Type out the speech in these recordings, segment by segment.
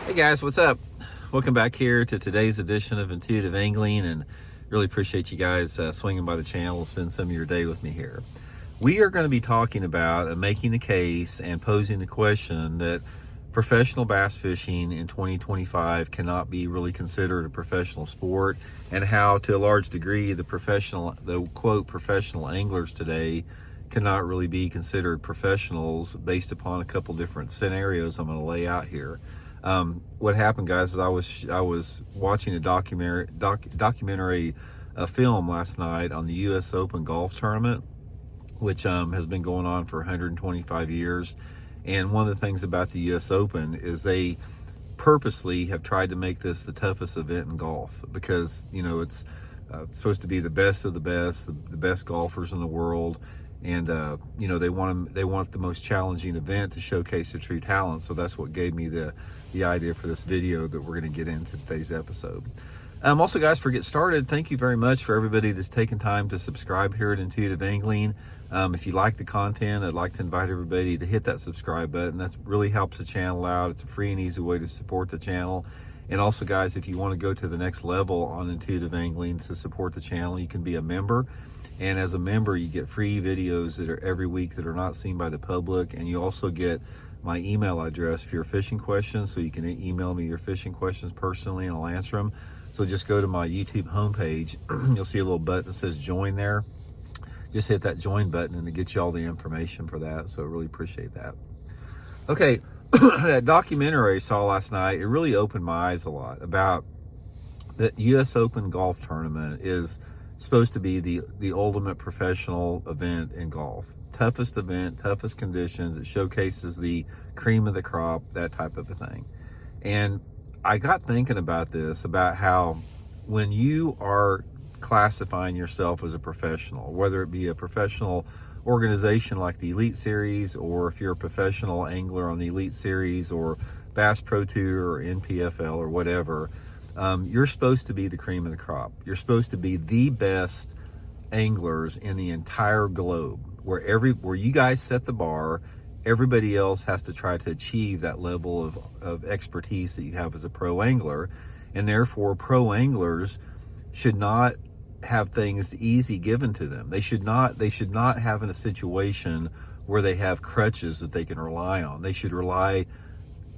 Hey guys, what's up? Welcome back here to today's edition of Intuitive Angling, and really appreciate you guys swinging by the channel to spend some of your day with me here. We are going to be talking about making the case and posing the question that professional bass fishing in 2025 cannot be really considered a professional sport, and how to a large degree the quote professional anglers today cannot really be considered professionals based upon a couple different scenarios I'm going to lay out here. What happened, guys, is I was watching a documentary film last night on the U.S. Open golf tournament, which has been going on for 125 years. And one of the things about the U.S. Open is they purposely have tried to make this the toughest event in golf because, you know, it's supposed to be the best of the best golfers in the world. And you know, they want the most challenging event to showcase their true talent. So that's what gave me the idea for this video that we're going to get into today's episode. Also, guys, before we get started, thank you very much for everybody that's taken time to subscribe here at Intuitive Angling. If you like the content, I'd like to invite everybody to hit that subscribe button. That really helps the channel out. It's a free and easy way to support the channel. And also, guys, if you want to go to the next level on Intuitive Angling to support the channel, you can be a member. And as a member, you get free videos that are every week that are not seen by the public. And you also get my email address for your fishing questions. So you can email me your fishing questions personally and I'll answer them. So just go to my YouTube homepage. You'll see a little button that says join there. Just hit that join button and it gets you all the information for that. So I really appreciate that. Okay, that documentary I saw last night, it really opened my eyes a lot about the U.S. Open golf tournament is supposed to be the ultimate professional event in golf. Toughest event, toughest conditions. It showcases the cream of the crop, that type of a thing. And I got thinking about this, about how when you are classifying yourself as a professional, whether it be a professional organization like the Elite Series, or if you're a professional angler on the Elite Series or Bass Pro Tour or NPFL or whatever, you're supposed to be the cream of the crop. You're supposed to be the best anglers in the entire globe. Where you guys set the bar, everybody else has to try to achieve that level of expertise that you have as a pro angler. And therefore, pro anglers should not have things easy given to them. They should not have in a situation where they have crutches that they can rely on. They should rely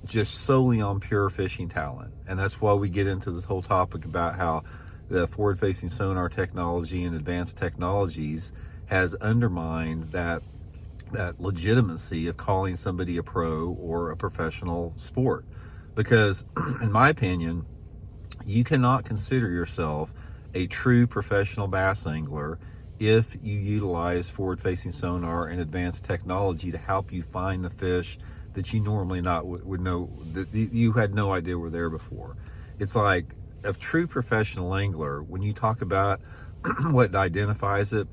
just solely on pure fishing talent. And that's why we get into this whole topic about how the forward-facing sonar technology and advanced technologies has undermined that legitimacy of calling somebody a pro or a professional sport. Because in my opinion, you cannot consider yourself a true professional bass angler if you utilize forward-facing sonar and advanced technology to help you find the fish that you normally would know that you had no idea were there before. It's like a true professional angler, when you talk about what identifies it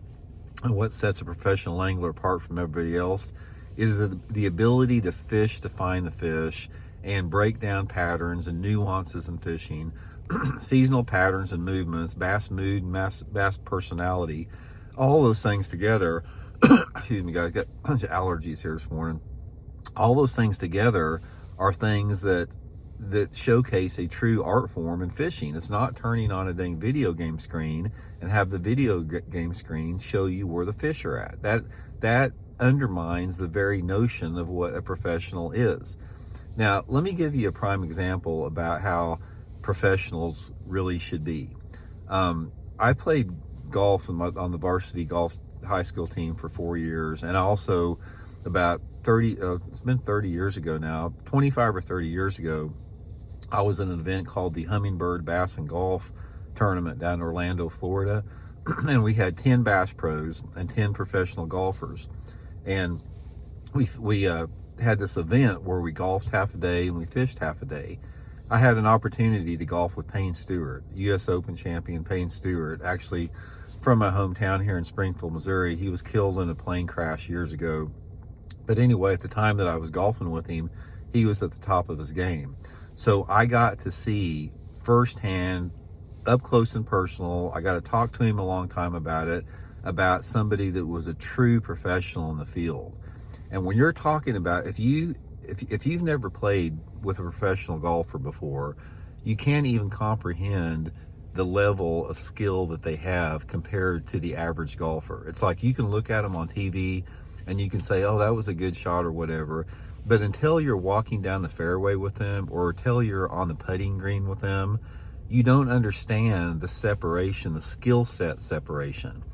and what sets a professional angler apart from everybody else, is the ability to fish to find the fish and break down patterns and nuances in fishing, seasonal patterns and movements, bass mood, bass personality, all those things together. Excuse me, guys, got a bunch of allergies here this morning. All those things together are things that showcase a true art form in fishing. It's not turning on a dang video game screen and have the video game screen show you where the fish are at. That undermines the very notion of what a professional is. Now, let me give you a prime example about how professionals really should be. I played golf on the varsity golf high school team for 4 years, and I also it's been 30 years ago now, 25 or 30 years ago, I was in an event called the Hummingbird Bass and Golf Tournament down in Orlando, Florida. And we had 10 bass pros and 10 professional golfers. And we had this event where we golfed half a day and we fished half a day. I had an opportunity to golf with Payne Stewart, U.S. Open champion Payne Stewart, actually from my hometown here in Springfield, Missouri. He was killed in a plane crash years ago. But anyway, at the time that I was golfing with him, he was at the top of his game. So I got to see firsthand, up close and personal, I got to talk to him a long time about it, about somebody that was a true professional in the field. And when you're talking about, if you if you've never played with a professional golfer before, you can't even comprehend the level of skill that they have compared to the average golfer. It's like you can look at them on TV and you can say, oh, that was a good shot or whatever. But until you're walking down the fairway with them, or until you're on the putting green with them, you don't understand the separation, the skill set separation.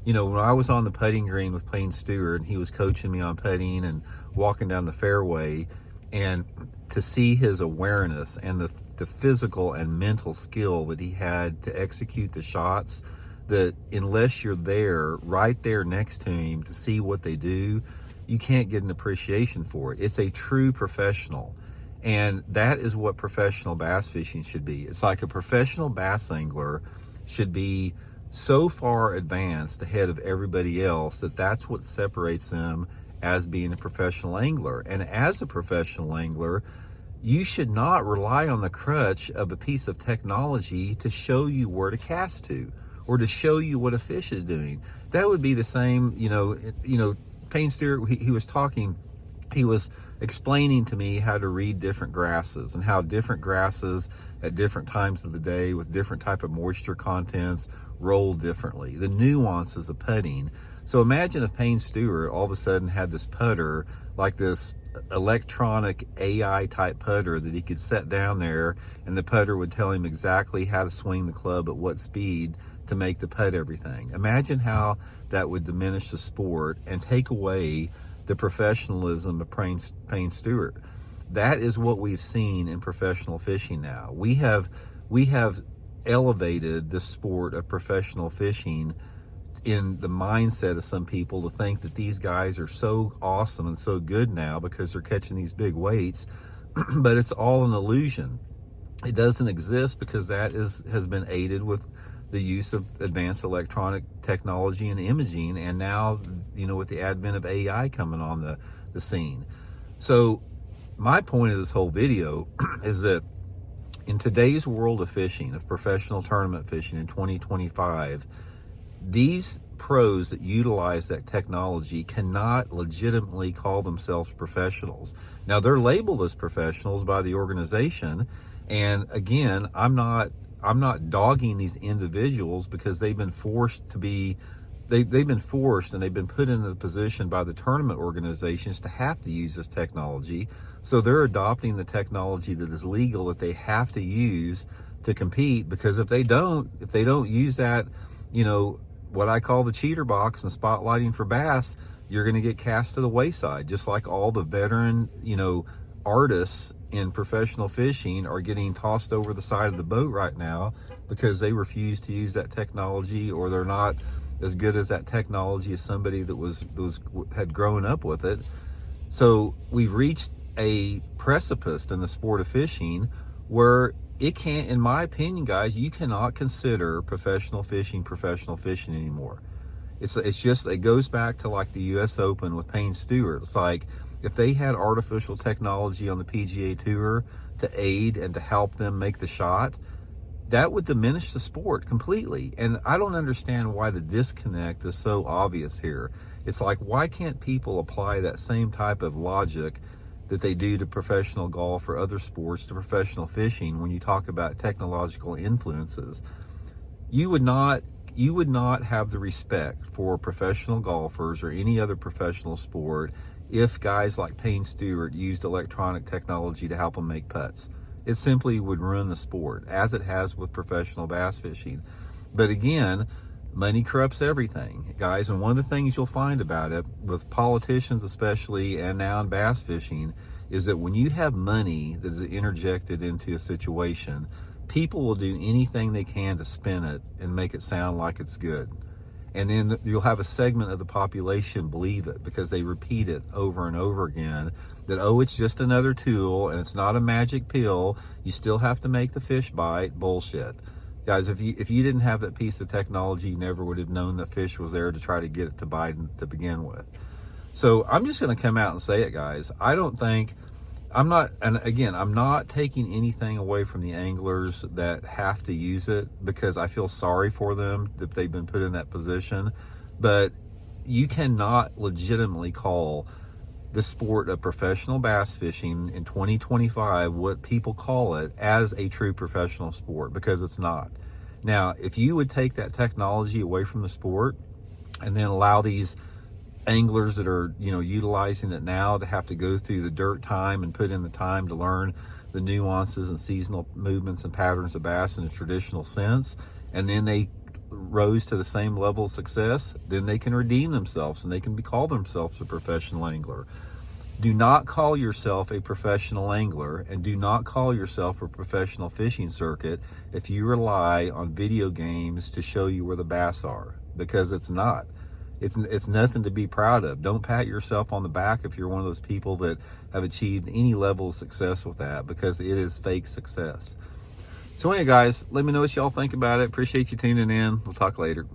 You know, when I was on the putting green with Payne Stewart, and he was coaching me on putting and walking down the fairway, and to see his awareness and the physical and mental skill that he had to execute the shots, that unless you're there, right there next to him to see what they do, you can't get an appreciation for it. It's a true professional. And that is what professional bass fishing should be. It's like a professional bass angler should be so far advanced ahead of everybody else that that's what separates them as being a professional angler. And as a professional angler, you should not rely on the crutch of a piece of technology to show you where to cast to, or to show you what a fish is doing. That would be the same, Payne Stewart, he was explaining to me how to read different grasses, and how different grasses at different times of the day with different type of moisture contents roll differently, the nuances of putting. So imagine if Payne Stewart all of a sudden had this putter, like this electronic AI type putter that he could set down there, and the putter would tell him exactly how to swing the club at what speed to make the putt everything. Imagine how that would diminish the sport and take away the professionalism of Payne Stewart. That is what we've seen in professional fishing now. We have elevated the sport of professional fishing in the mindset of some people to think that these guys are so awesome and so good now because they're catching these big weights, but it's all an illusion. It doesn't exist because that has been aided with the use of advanced electronic technology and imaging, and now, with the advent of AI coming on the scene. So my point of this whole video is that in today's world of fishing, of professional tournament fishing in 2025, these pros that utilize that technology cannot legitimately call themselves professionals. Now, they're labeled as professionals by the organization, and again, I'm not dogging these individuals because they've been forced to be, they've been forced and they've been put into the position by the tournament organizations to have to use this technology. So they're adopting the technology that is legal, that they have to use to compete, because if they don't use that, what I call the cheater box and spotlighting for bass, you're going to get cast to the wayside, just like all the veteran, artists in professional fishing are getting tossed over the side of the boat right now because they refuse to use that technology, or they're not as good as that technology as somebody that had grown up with it. So we've reached a precipice in the sport of fishing where it can't, in my opinion, guys, you cannot consider professional fishing anymore. It goes back to like the US Open with Payne Stewart. It's like, if they had artificial technology on the PGA Tour to aid and to help them make the shot, that would diminish the sport completely. And I don't understand why the disconnect is so obvious here. It's like, why can't people apply that same type of logic that they do to professional golf or other sports to professional fishing when you talk about technological influences? You would not have the respect for professional golfers or any other professional sport if guys like Payne Stewart used electronic technology to help them make putts. It simply would ruin the sport, as it has with professional bass fishing. But again, money corrupts everything, guys. And one of the things you'll find about it, with politicians especially, and now in bass fishing, is that when you have money that is interjected into a situation, people will do anything they can to spin it and make it sound like it's good. And then you'll have a segment of the population believe it because they repeat it over and over again, that, oh, it's just another tool and it's not a magic pill. You still have to make the fish bite. Bullshit. Guys, if you didn't have that piece of technology, you never would have known the fish was there to try to get it to bite to begin with. So I'm just going to come out and say it, guys. I'm not taking anything away from the anglers that have to use it, because I feel sorry for them that they've been put in that position. But you cannot legitimately call the sport of professional bass fishing in 2025, what people call it, as a true professional sport, because it's not. Now, if you would take that technology away from the sport and then allow these anglers that are, utilizing it now to have to go through the dirt time and put in the time to learn the nuances and seasonal movements and patterns of bass in a traditional sense, and then they rose to the same level of success, then they can redeem themselves and they can call themselves a professional angler. Do not call yourself a professional angler, and do not call yourself a professional fishing circuit if you rely on video games to show you where the bass are, because it's not. It's nothing to be proud of. Don't pat yourself on the back if you're one of those people that have achieved any level of success with that, because it is fake success. So anyway, guys, let me know what y'all think about it. Appreciate you tuning in. We'll talk later.